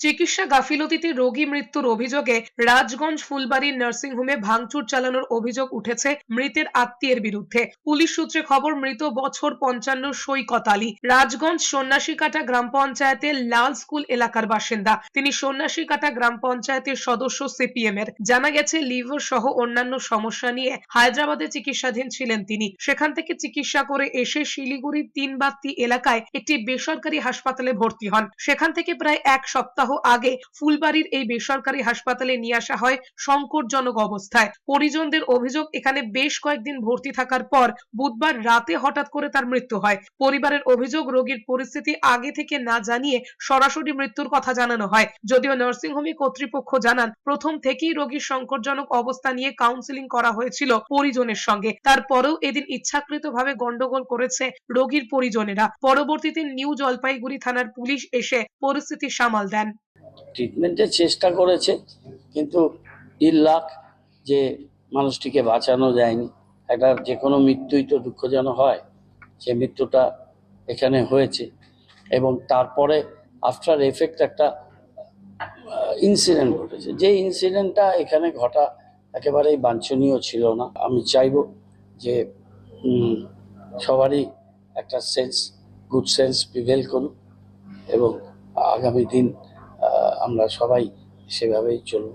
চিকিৎসা গাফিলতিতে রোগী মৃত্যুর অভিযোগে রাজগঞ্জ ফুলবাড়ির নার্সিংহোমে ভাঙচুর চালানোর অভিযোগ উঠেছে মৃতের আত্মীয়ের বিরুদ্ধে। পুলিশ সূত্রে খবর, মৃত বছর ৫৫ সৈকত আলী রাজগঞ্জ সন্ন্যাসীকাটা গ্রাম পঞ্চায়েতের লাল স্কুল এলাকার বাসিন্দা। তিনি সন্ন্যাসীকাটা গ্রাম পঞ্চায়েতের সদস্য সিপিএম এর। জানা গেছে লিভার সহ অন্যান্য সমস্যা নিয়ে হায়দ্রাবাদে চিকিৎসাধীন ছিলেন তিনি। সেখান থেকে চিকিৎসা করে এসে শিলিগুড়ির তিনবাত্তি এলাকায় একটি বেসরকারি হাসপাতালে ভর্তি হন। সেখান থেকে প্রায় এক সপ্তাহ আগে ফুলবাড়ির এই বেসরকারি হাসপাতালে নিয়ে আসা হয় সংকটজনক অবস্থায়। পরিজনদের অভিযোগ, এখানে বেশ কয়েকদিন ভর্তি থাকার পর বুধবার রাতে হঠাৎ করে তার মৃত্যু হয়। পরিবারের অভিযোগ, রোগীর পরিস্থিতি আগে থেকে না জানিয়ে সরাসরি মৃত্যুর কথা জানানো হয়। যদিও নার্সিংহোমে কর্তৃপক্ষ জানান, প্রথম থেকেই রোগীর সংকটজনক অবস্থা নিয়ে কাউন্সেলিং করা হয়েছিল পরিজনের সঙ্গে। তারপরেও এদিন ইচ্ছাকৃতভাবে গন্ডগোল করেছে রোগীর পরিজনেরা। পরবর্তীতে নিউ জলপাইগুড়ি থানার পুলিশ এসে পরিস্থিতি সামাল দেন। ট্রিটমেন্টের চেষ্টা করেছে, কিন্তু লাখ যে মানুষটিকে বাঁচানো যায়নি। একটা যে কোনো মৃত্যুই তো দুঃখজনক হয়, সে মৃত্যুটা এখানে হয়েছে। এবং তারপরে আফটার এফেক্ট একটা ইনসিডেন্ট ঘটেছে, যে ইনসিডেন্টটা এখানে ঘটা একেবারেই বাঞ্ছনীয় ছিল না। আমি চাইব যে সবারই একটা গুড সেন্স প্রিভেল করুক এবং আগামী দিন আমরা সবাই সেভাবেই চলব।